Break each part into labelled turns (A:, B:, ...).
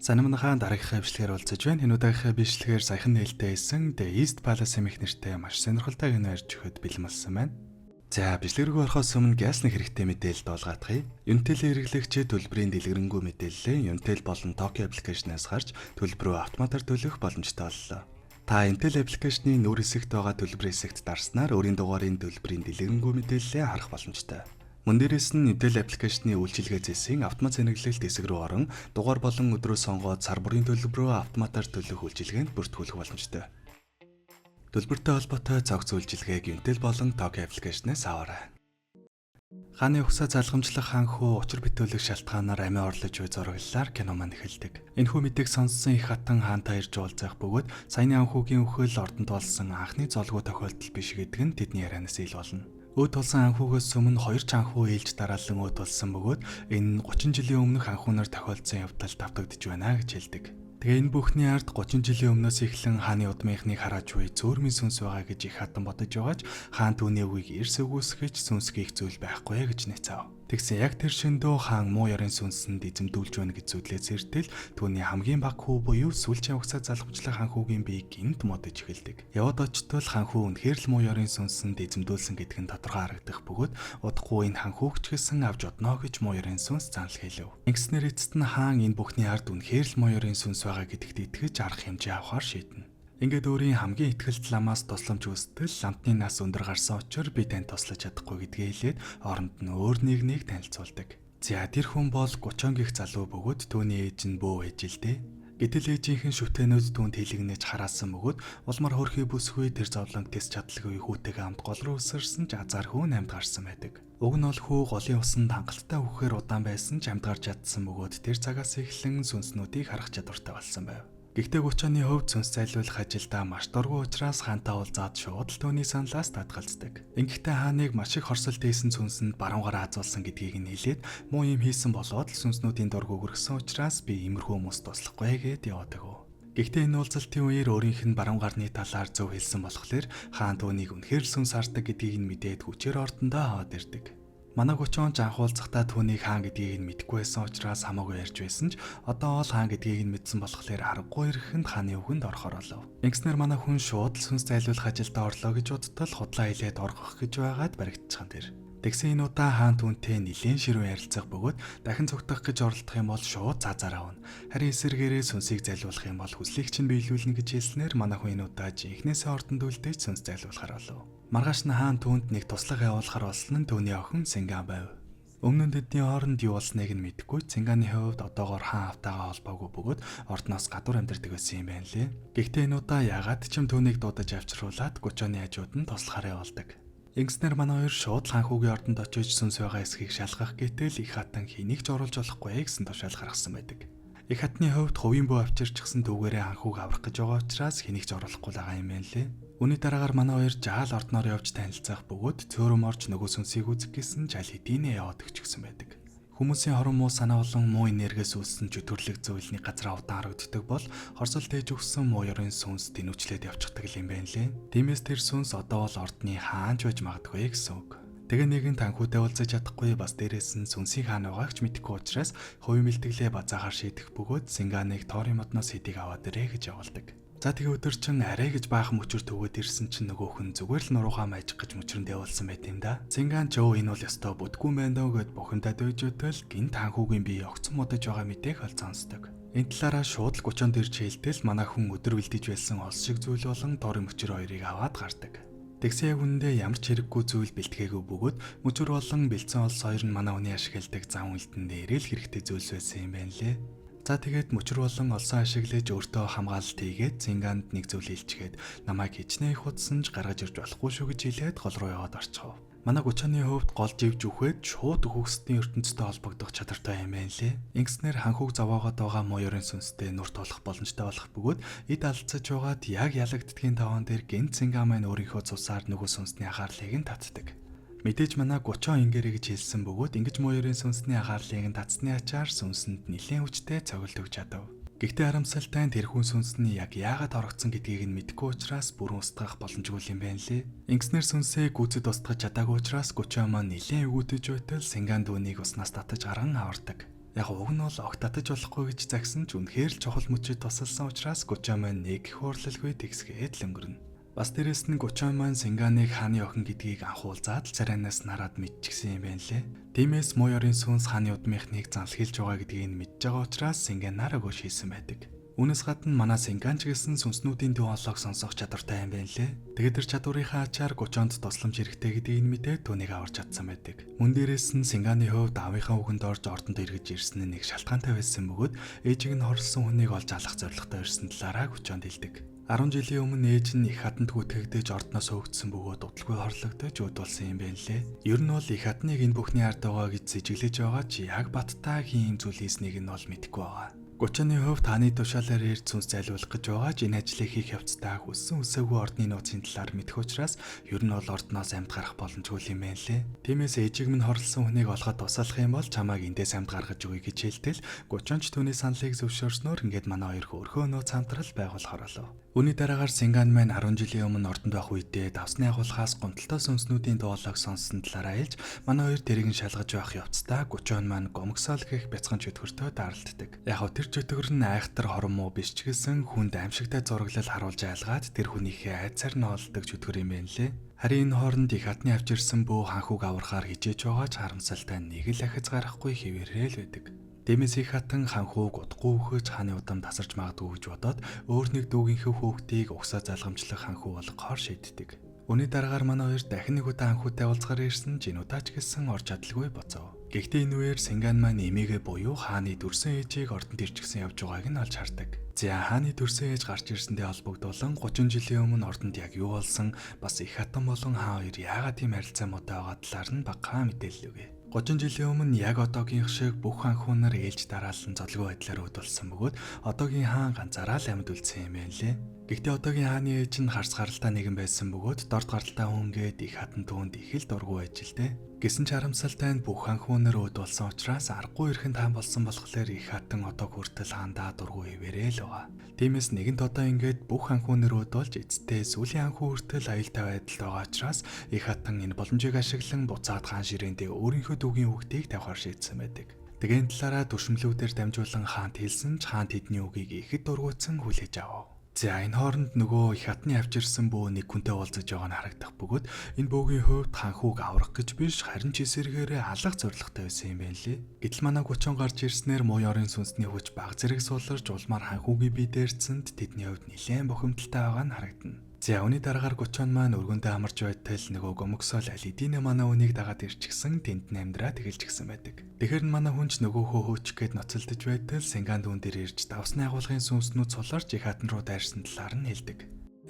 A: Санамнахаа дараагийнхаа бичлэгээр уулзаж байна. Энэ удаагийнхаа бичлэгээр саяхан нээлттэй хийсэн The East Palace эмх нэртэй маш сонирхолтой кино ярьж өгөхөд бэлэн болсон байна. За бичлэг рүү орохоос өмнө газ нэг хэрэгтэй мэдээлэлд олгаадахъя. Unitel хэрэглэгчид төлбөрийн дэлгэрэнгүй мэдээллээ Unitel болон Tokyo аппликейшнээс харж төлбөрөө автоматар төлөх боломжтой боллоо. Та Intel аппликейшны нүүр хэсэгт байгаа төлбөр хэсэгт дарснаар өөрийн дугаарын төлбөрийн дэлгэрэнгүй мэдээллээ харах боломжтой. Мөн дээрээс нь Intel аппликейшны үйлчилгээ зэсийн автомат зэнэглэлт хэсэг рүү орон дугаар болон өдрөө сонгоод сар бүрийн төлбөрөө автоматар төлөх үйлчилгээнд бүртгүүлэх боломжтой. Төлбөртэй холбоотой цогц үйлчилгээг Intel болон Tokyo аппликейшнээс аваарай. Хааны угсаа залгамжлах ханхуу учир битүүлэх шалтгаанаар амиа орлож буй зураглалаар кино маань эхэлдэг. Энэхүү мэдээг сонссон их хатан хаантай ирж уулзах бөгөөд саяны анхуугийн өхөл ордонд болсон анхны золгүй тохиолдол биш гэдэг нь тэдний ярианаас ил болно. Өөд толсон анхуугаас өмнө 2 ч анхуу ээлж дараалан өөд толсон бөгөөд энэ нь 30 жилийн өмнөх анхуунаар тохиолдсон явдал давтагдж байна гэж хэлдэг. Тэгээ энэ бүхний ард 30 жилийн өмнөөс эхлэн хааны удмынхныг харааж буй зөөрмийн сүнс байгаа гэж их хатан бодож байгааж хаан түүний үгийг эрс өгөөсгөж сүнсгийх зүйл байхгүй гэж нэцэв. Тэгсэн яг тэр шөндөө хаан муу ёрын сүнсэнд эзэмдүүлж байна гэж зүтлээс эртэл түүний хамгийн баг хүү буюу сүүлчийн угсаа залхамжлах ханхуугийн биеийг гинт модож эхэлдэг. Яваад очтол ханхуу үнэхээр л муу ёрын сүнсэнд эзэмдүүлсэн гэдг нь тодорхой харагдах бөгөөд удахгүй энэ ханхуугч гэсэн авч одно гэж муу ёрын сүнс занал хэлв. Ингэснээр эцэст нь хаан энэ бүхний ард үнэхээр л муу ёрын сүнс байгаа гэдэгт итгэж арга хэмжээ авахар шийднэ. Ингээд өөрийн хамгийн ихтгэлт ламаас тусламж үзтэл ламтны нас өндөр гарсан учраас би танд туслаж чадахгүй гэдгээ хэлээд оронд нь өөр нэгнийг танилцуулдаг. За тэр хүн бол 30 гих залуу бөгөөд түүний ээж нь бөө ээж л дээ. Гэтэл ээжийнхэн шүтэнүүд түүнд хэлэгнэж хараасан бөгөөд улмар хөрхий бүсгүй тэр зовлон тэс чадлагүй хүүтэйгээ хамт гол руу өсөрсөн ч азар хүн амьд гарсан байдаг. Уг нь бол хүү голын усанд хангалттай үхэхээр удаан байсан ч амьд гарч чадсан бөгөөд тэр цагаас эхлэн сүнснүүдийг харах чадвартай болсон байв. Гэхдээ 30-ны хувьд сүнс зайлуулах ажилдаа маш дургүй учраас хаантай уулзаад шууд л түүний саналаас татгалздаг. Ингэхдээ хааныг маш их хорсолт хийсэн сүнсэнд баруунаараа хазуулсан гэдгийг нь хэлээд муу юм хийсэн болоод л сүнснүүдийн дург өгөрсөн учраас би иймэрхүү хүмүүс туслахгүй гэд яваадаг. Гэхдээ энэ уулзалтын үеэр өөрийнх нь баруун гарны талаар зөв хэлсэн болохоор хаан түүнийг үнэхээр сүнс хардаг гэдгийг нь мэдээд хүчээр ордондоо хаад ирдэг. Манай 30 он анхуулцахдаа түүнийг хаан гэдгийг нь мэдэхгүй байсан учраас хамаагүй ярьж байсан ч одоо ол хаан гэдгийг нь мэдсэн болохоор аргагүй ирэхэнд хааны үгэнд орохоор болов. Ингэснээр манай хүн шууд л сүнс зайлуулах ажилдаа орлоо гэж бодтол худлаа хилээд оргох гэж байгаад баригдчихсан тэр. Тэгсэн энэ удаа хаан түүнтэй нэлээд ширүүн ярилцах бөгөөд дахин цогтох гэж оролдох юм бол шууд цаазаар авна. Харин эсэргээрээ сүнсийг зайлуулах юм бол хүслийг чинь биелүүлнэ гэж хэлснээр манай хүн энэ удаа жинхнээсээ ордонд үлдээж сүнс зайлуулахар болов. Маргааш нь хаан түүнд нэг туслах явуулахар болсон нь түүний охин Синган байв. Өмнө нь тэдний хооронд юу болсныг нь мэдэхгүй Цинганы хувьд одоогоор хаан автаагаа холбоогүй бөгөөд ордноос гадуур амьдардаг байсан юм байна лээ. Гэхдээ энэ удаа яагаад ч юм түүнийг дуудаж авчруулад 30 оны хажууд нь туслахаар явуулдаг. Ингэснээр манай хоёр шууд ханхуугийн ордонд очиж сүнс байгаа эсхийг шалгах гэтэл их хатан хэнийг ч оруулж болохгүй гэсэн тушаал гаргасан байдаг. Их хатны хувьд хувийн бөө авчирчихсан түүгээрээ ханхууг аврах гэж байгаа учраас хэнийг ч оруулахгүй байгаа юм байна лээ. Үүний дараагаар манай хоёр жаал ордноор явж танилцах бөгөөд цөөрөм орж нөгөө сүнсийг үзэх гэсэн жал хэдийнэ яваад өгчихсэн байдаг. Хүмүүсийн хорон муу санаа болон муу энергиэс үүссэн чөтгөрлөг зөвлөний газар удаан харагддаг бол хорсолт ээж өгсөн муу ёрын сүнс тэнүүчлээд явчихдаг юм байна лээ. Тиймээс тэр сүнс одоо бол ордны хаанч байж магадгүй гэсэн үг. Тэгээ нэгэн танхуутай уулзаж чадахгүй бас дээрээс нь сүнсийн хаан байгаагч мэдэхгүй учраас хувийн бэлтгэлээ базаагаар шийдэх бөгөөд Синганыг тоорын модноос хэдийг аваад ирээ гэж явуулдаг. За тэгээ өдөр чин арай гэж баахан мөчөр төгөөд ирсэн чинь нөгөөх нь зүгээр л нуруугаа маяжих гэж мөчрөнд явуулсан байт юм да. Цинган ч өө энэ бол ёстой бүдгүй байна даа гэд бухимдаад байж өтөл гинт ханхуугийн бие огцон модож байгаа мэдээг ол сонсдог. Энэ талаараа шууд л 30-нд ирж хэлтэл манай хүн өдөр бэлдэж байсан олс шиг зүйл болон тоорын мөчөр хоёрыг аваад гардаг. Тэгсэн яг үнэндээ ямар ч хэрэггүй зүйл бэлтгээгүй бөгөөд мөчөр болон бэлдсэн олс хоёр нь манай хүний ашигладаг зам үлдэн дээрээ л хэрэгтэй зүйлс байсан юм байна лээ. За тэгээд мөчр болон олсон ашиглаж өөртөө хамгаалалт хийгээд Цинганд нэг зүйл хэлчихэд намайг хичнээн их удсан ч гаргаж ирж болохгүй шүү гэж хэлээд гол руу яваад орчихов. Манай 30-ны хувьд гол живж үхээд шууд хөвгсдийн ертөнцтэй холбогдох чадвартай юм байна лээ. Ингэснээр ханхуг зовоогоод байгаа муу ёрын сүнстэй нүр тулах боломжтой болох бөгөөд эд алдцаж байгаад яг ялагддгийн таван дээр гэнт Цинган маань өөрийнхөө цусаар нөгөө сүнсний анхаарлыг нь татдаг. Мэдээж манай 30 ингэрэ гэж хэлсэн бөгөөд ингэж муу ёрын сүнсний анхаарлыг нь татсны ачаар сүнсэнд нэлээд хүчтэй цогт өгч чадав. Гэхдээ харамсалтай нь тэрхүүн сүнс нь яг яагаад орогдсон гэдгийг нь мэдэхгүй учраас бүрэн устгах боломжгүй юм байна лээ. Ингэснээр сүнсээ гүйцэд устгах чадаагүй учраас 30 маань нэлээд өгөөдөж байтал Синган дүүнийг уснаас татаж гаран авардаг. Яг уг нь бол огт татаж болохгүй гэж загсан ч үнэхээр л чухал мөчөд тусалсан учраас Гуччон маань нэг их хурлалгүй тэгсгээд л өнгөрнө. Бас дээрэс нь Гуччон маань Синганыг хааны охин гэдгийг анхуулзаад л царайнаас нараад мэдчихсэн юм байна лээ. Тиймээс Моёрын сүнс хааны удмынхныг занлахилж байгаа гэдгийг нь мэдж байгаа учраас Синган нараагүй шийсэн байдаг. Үүнээс гадна манай Синган ч гэсэн сүнснүүдийн дуу хоолойг сонсох чадвартай юм байна лээ. Тэгээд тэр чадварынхаа ачаар Гуччонд тусламж хэрэгтэй гэдгийг нь мэдээд түүнийг аварч чадсан байдаг. Мөн дээрээс нь Синганы хувьд аавынхаа үгэнд орж ордонд эргэж ирсэн нь нэг шалтгаантай байсан бөгөөд ээжийг нь хорлсон хүнийг олж алах зорилготой ирсэн талаараа Гуччонд хэлдэг. 10 жилийн өмнө ээж нь их хатанд гүйтгэгдэж ордноос өөгдсөн бөгөөд удалгүй хорлогдож үүд болсон юм байна лээ. Ер нь бол их хатныг энэ бүхний ард байгаа гэж сэжиглэж байгаа ч яг баттаагийн юм зүйл хийснийг нь бол мэдэхгүй байгаа. Гуччоны хувьд хааны тушаалаар ирж сүнс зайлуулах гэж байгаа ч энэ ажлыг хийх явцдаа хүссэн үсээгүй ордны нууцын талаар мэдэх учраас ер нь бол ордноос амьд гарах боломжгүй юм байна лээ. Тиймээс ээжийг минь хорлсон хүнийг олоход тусалах юм бол чамайг эндээс амьд гаргаж өгье гэж хэлтэл Гуччонч түүний саналыг зөвшөөрснөөр ингээд манай хоёр хөрхөө нууц хамтрал байгуулахар болов. Үүний дараагаар Синган маань 10 жилийн өмнө ордонд байх үедээ давсны агуулгаас гомдолтой сүнснүүдийн дуулааг сонссон талаараа хэлж манай хоёр тэрийг шалгаж байх явцдаа Гуччон маань гомгсоол гэх бяцхан чөтгөртөө даралддаг. Яг тэр чөтгөр нь айхтар хорон муу биш ч гэсэн хүнд аимшигтай зураглал харуулж айлгаад тэр хүнийхээ айцаар нь олдог чөтгөр юм байна лээ. Харин энэ хооронд их хатны авч ирсэн бүү ханхуг аврахаар хижээж байгаа ч харамсалтай нэг л ахиц гарахгүй хэвээрээ л байдаг. Дэмэс их хатан ханхууг удахгүй өгөж хааны удам тасарч магадгүй гэж бодоод өөр нэг дүүгийнхээ хүүхдийг угсаа залгамжлах ханхуу болгохоор шийддэг. Үүний дараагаар манай хоёр дахин нэг удаа ханхуутай уулзгаар ирсэн Жинудаач гэсэн ор чадалгүй боцов. Гэхдээ энэ үеэр Синган маань эмээгээ буюу хааны төрсөн ээжийг ордонд ирчихсэн явж байгааг нь олж хардаг. За хааны төрсөн ээж гарч ирсэндээ холбогдуулан 30 жилийн өмнө ордонд яг юу болсон бас их хатан болон хаан хоёр яагаад тийм харилцаа муутай байгаа талаар нь багахан мэдээлэл өгье. 30 жилийн өмнө яг одоогийнх шиг бүх ханхуунаар ээлж дараалсан золгүй байдлаар үүдүүлсэн бөгөөд одоогийн хаан ганцаараа л амьд үлдсэн юм байна лээ. Гэхдээ одоогийн хааны ээж нь харц гаралтай нэгэн байсан бөгөөд дорд гаралтай хүнгээд их хатан түүнд их л дургүй байж л дээ. Гэсэн ч харамсалтай нь бүх ханхуунаар үүдүүлсэн учраас аргагүй эрхэнд хаан болсон болохоор их хатан одоо хүртэл хаандаа дургүй ивэрээ л байгаа. Тиймээс нэгэнт одоо ингээд бүх ханхуунаар үүдүүлж эцтэй сүүлийн ханхуу хүртэл аюултай байдалд байгаа учраас их хатан энэ боломжийг ашиглан буцаад хаан ширээндээ өөрийнхөө дүүгийн хүүхдийг тавихаар шийдсэн байдаг. Тэгэн талаараа дүршмлүүдээр дамжуулан хаант хэлсэн ч хаан тэдний үгийг ихэд дургуутсан хүлээж авав. За энэ хооронд нөгөө их хатны авч ирсэн бөө нэг хүнтэй уулзаж байгаа нь харагдах бөгөөд энэ бөөгийн хувьд ханхууг аврах гэж биш харин ч эсэргээрээ алах зорилготой байсан юм байна лээ. Гэтэл манай Гуччон гарч ирснээр Моёрын сүнсний хүч баг зэрэг сууларч улмаар ханхуугийн бие дээрцэнд тэдний хувьд нэлээд бохимдолтой байгаа нь харагдана. За үүний дараагаар Гуччон маань өргөндөө амарч байтал нөгөө гомгсоол алидийн манай үнийг дагаад ирчихсэн тэнд амьдраа тэгэлж гисэн байдаг. Тэгэхэр нь манай хүнч нөгөөхөө хөөчих гээд ноцолдож байтал Синган дүүн дээр ирж давсны агуулгын сүнснүүд суларч их хатан руу дайрсан талаар нь хэлдэг.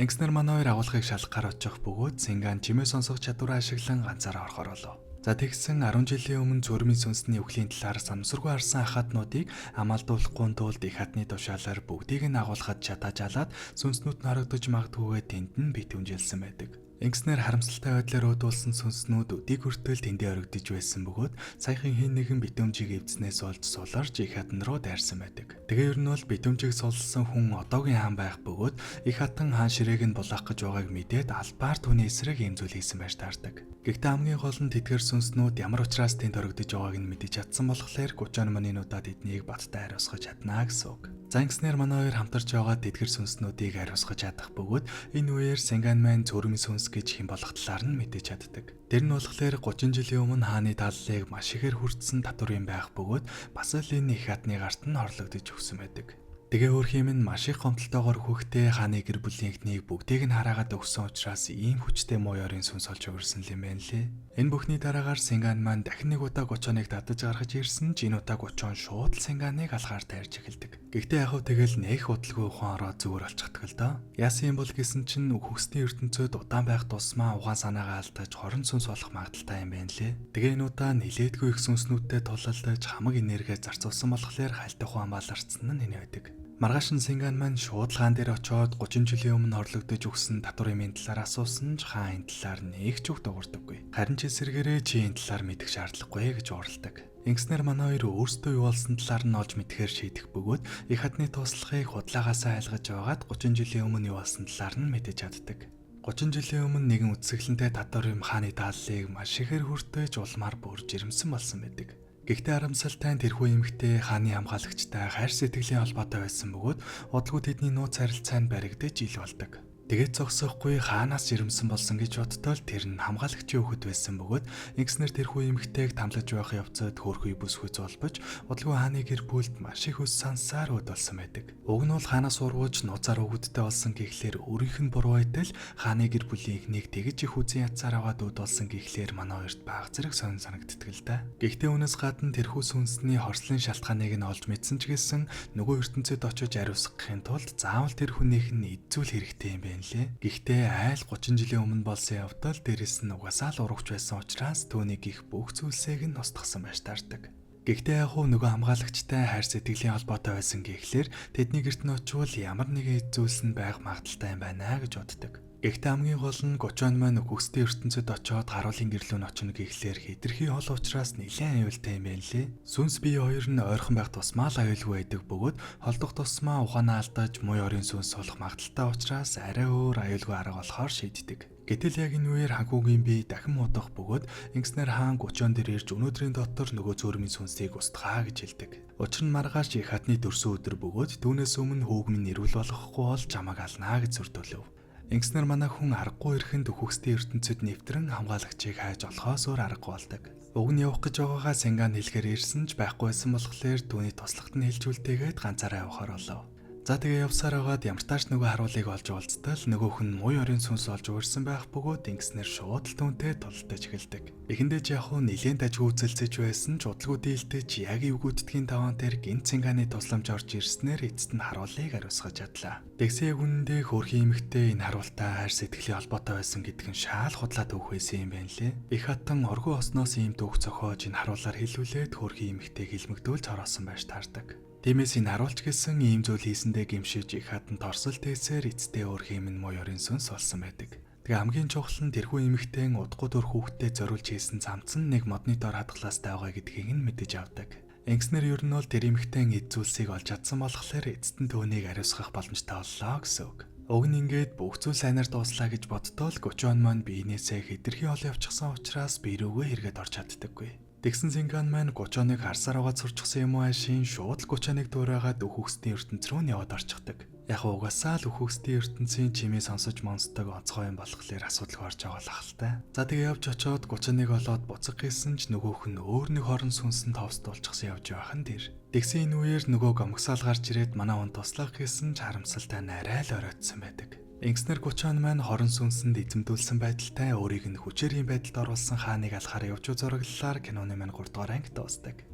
A: Ингэснээр манай хоёр агуулгыг шалгахаар очих бөгөөд Синган чимээ сонсох чадвараа ашиглан ганцаараа орохоор болов. За тэгсэн 10 жилийн өмнө зөрмийн сүнсний өвлийн талаар санамсаргүй харсан ахаднуудыг амаалдуулахгүй тулд их хатны тушаалаар бүгдийг нь агуулгад чатааж алаад сүнснүүд нь харагдаж магадгүйгээ тэнд нь битүүмжилсэн байдаг. Ингэснээр харамсалтай байдлаар өөдүүлсэн сүнснүүд өдийг хүртэл тэндээ орогдож байсан бөгөөд саяхан хин нэгэн битүүмжийг эвдснээс олж суларч их хатан руу дайрсан байдаг. Тэгээ ер нь бол битүүмжийг сулсан хүн одоогийн хаан байх бөгөөд их хатан хаан ширээг нь булаах гэж байгааг мэдээд албаар түүний эсрэг ийм зүйл хийсэн байж таардаг. Гэхдээ хамгийн гол нь тэдгээр сүнснүүд ямар учраас тэнд орогдож байгааг нь мэдэж чадсан болохоор Гуччон манинуудад эднийг баттай хариуцгаж чаднаа гэсэн үг. За ингэснээр манай хоёр хамтарч байгаа тэдгэр сүнснүүдийг хариуцгаж чадах бөгөөд энэ үеэр Синган маань зөрмийн сүнс гэж хэм болох талаар нь мэдэж чаддаг. Тэр нь болохоор 30 жилийн өмнө хааны дааллыг маш ихээр хүртсэн татвар юм байх бөгөөд бас л энэ их хатны гарт нь хорлогдож өгсөн байдаг. Тэгээ өөр хэмээн маш их гомдолтойгоор хөхтэй хааны гэр бүлийнхнийг бүгдийг нь хараагаад өгсөн учраас ийм хүчтэй Моёрын сүнс олж өгөрсөн юм байна лээ. Энэ бүхний дараагаар Синган маань дахин нэг удаа Гуччоныг татаж гаргаж ирсэн ч энэ удаа Гуччон шууд л Синганыг алхаар тайрж эхэлдэг. Гэхдээ яг хөө тэгэл нэх удалгүй ухаан ороо зүгээр олчихдаг л доо. Яасан юм бол гэсэн чинь хөхсний ертөнцөд удаан байх тусмаа угаан санаагаа алдаж хорон сүнс болох магадaltaй юм байна лээ. Тэгээ энэ удаа нилээдгүй их сүнснүүдтэй тулалдаж хамаг энерги зарцуулсан болохоор хальтах ухаан баларцсан нь энэ байдаг. Маргааш нь Синган маань шууд хаан дээр очиод 30 жилийн өмнө хорлогдож өгсөн татварын талаар асуусан ч хаан энэ талаар нэг ч үг дуурдаггүй. Харин ч эсэргээрээ чи энэ талаар мэдэх шаардлагагүй гэж уурладаг. Ингэснээр манай хоёр өөрсдөө юу болсон талаар нь олж мэдхээр шийдэх бөгөөд их хатны туслахыг худлагаасаа айлгаж байгаад 30 жилийн өмнө юу болсон талаар нь мэдэж чаддаг. 30 жилийн өмнө нэгэн үтсгэлэнтэй татвар юм хааны дааллыг маш ихээр хүртэж улмаар бүр жирэмсэн болсон байдаг. Гэхдээ харамсалтай нь тэрхүү эмэгтэй хааны хамгаалагчтай хайр сэтгэлийн холбоотой байсан бөгөөд удалгүй тэдний нууц харилцаанд баригдаж ил болдог. Тэгээд зогсохгүй хаанаас жирэмсэн болсон гэж бодтол тэр нь хамгаалагчийн хүүхэд байсан бөгөөд ингэснээр тэрхүү эмэгтэйг тамлаж байх явцад хөөрхий бүсгүй золбож удалгүй хааны гэр бүлд маш их ус сансаар өд болсон байдаг. Уг нь бол хаанаас ургууч нууцаар өгдөлтэй болсон гэхлээр өөрийнх нь буруу байтал хааны гэр бүлийн ихнийг тэгж их үзэн язаар аваад өд болсон гэхлээр манай хоёрт баг зэрэг сонь санагддаг л да. Гэхдээ үүнээс гадна тэрхүү сүнсний хорслын шалтгааныг нь олж мэдсэн ч гэсэн нөгөө ертөнцид очиж ариусгахын тулд заавал тэр хүнийх нь эзүүл хэрэгтэй юм байна. Гэхдээ айл 30 жилийн өмнө болсон явдал дээрэс нь угасаал урагч байсан учраас түүнийг их бүх зүйлсийг нь устгасан байж таардаг. Гэхдээ яг нөгөө хамгаалагчтай хайр сэтгэлийн холбоотой байсан гэхлээр тэдний гэрт нь очивол ямар нэгэн зүйлс нь байх магадaltaй юм байна гэж боддог. Гэхдээ хамгийн гол нь 30 он маань үхсдийн ертөнцид очиод гаруулын гэрлүү нь очино гэхлээр хэтэрхий хол учраас нэлээд аюултай юм байна лээ. Сүнс бие хоёр нь ойрхон байх тусмаа л аюулгүй байдаг бөгөөд холдох тусмаа ухаанаа алдаж муу орын сүнс сулах магадaltaй учраас арай өөр аюулгүй арга болохоор шийддэг. Гэтэл яг энэ үеэр ханхүүгийн бие дахин муудах бөгөөд ингэснээр хаан 30 он дээр ирж өнөөдрийн дотор нөгөө зөөрмийн сүнсийг устгаа гэж хэлдэг. Учир нь маргааш их хатны дөрсөн өдөр бөгөөд түүнээс өмнө хүүгмийн нэрвэл болгохгүй бол чамаг алнаа гэж зөртөлөв. Ингэснээр манай хүн аргагүй ирэхэнд үхэгсдийн ертөнцид нэвтрэн хамгаалагчийг хайж олохоос өөр аргагүй болдог. Уг нь явах гэж байгаагаа Синган хэлэхээр ирсэн ч байхгүйсэн болохоор түүний туслагт нь хэлжүүлтэйгээд ганцаараа явахаар болов. За тэгээ явсаар байгаад ямар тааш нөгөө харуулыг олж уулзтал нөгөөх нь муу орын сүнс олж уурсан байх бөгөөд ингэснээр шууд л түүнтэй тололтож эхэлдэг. Эхэндээ ч яг хуу нэлээд ажиг үзэлцэж байсан ч удалгүй дийлдэж яг эвгүүддгийн таван дээр гинт Синганы тусламж орж ирснээр эцэст нь харуулыг ариусгаж чадлаа. Тэгсэн яг үнэндээ хөөрхий эмэгтэй энэ харуултай хайр сэтгэлийн холбоотой байсан гэдг нь шаал худлаад өгөх байсан юм байна лээ. Их хатан оргуу осноос ийм дүүх цохоож энэ харуулаар хэлүүлээд хөөрхий эмэгтэйг илмэгдүүлж ороосон байж таардаг. Тиймээс энэ харуулч гэсэн ийм зүйл хийсэндээ гимшиж их хатан торсол тээсээр эцтэй өөр хиймэн муу орын сүнс болсон байдаг. Тэгээ хамгийн чухал нь тэрхүү эмэгтэйн удахгүй дөр хүүхдэд зориулж хийсэн цамц нь нэг модны дор хадгалаастай байгаа гэдгийг нь мэдэж авдаг. Ингэснээр ер нь бол тэр эмэгтэйн эд зүйлсийг олж чадсан болохоор эцэст нь түүнийг ариусгах боломжтой боллоо гэсэн үг. Уг нь ингээд бүх зүйл сайнаар дууслаа гэж бодтол 30 он маань биенээсээ хэтэрхий ол явчихсан учраас би рүүгээ хэрэгэд орж чаддаггүй. Тэгсэн Синган маань 30 оныг харсаар байгаа сурчсан юм уу ашийн шууд л 30 оныг дуурайгаад үхэгсдийн ертөнц рүү яваад орчихдаг. Яг угаасаа л үхэгсдийн ертөнцийн чимээ сонсож монцдог онцгой юм болохоор асуудал гарч байгаа л ахaltaй. За тэгээ явж очоод 31 олоод буцах гэсэн ч нөгөөх нь өөр нэг хорон сүнсэн товсдуулчихсан явж байхын тэр. Тэгсэн энэ үеэр нөгөө гомгсаал гарч ирээд манай хүн туслах гэсэн ч харамсалтай арай л оройтсан байдаг. Ингэснэр 30 он маань хорон сүнсэнд эзэмдүүлсэн байдалтай өөрийг нь хүчээрийн байдалд оруулсан хааныг алахаар явж зураглалаар киноны маань 3 дугаар анги дуустдаг.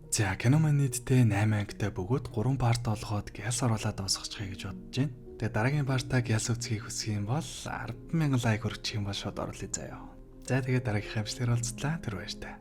A: За кино маань нийтдээ 8 ангитай бөгөөд 3 парт олгоод гялс оруулаад дуусгачихъя гэж бодож байна. Тэгээ дараагийн партаа гялс үзхийг хүсэх юм бол 10,000 лайк өргөчих юм бол шууд оруулъя заяа. За тэгээ дараагийнхаа бичлэгээр уулзлаа. Тэр баяр таа.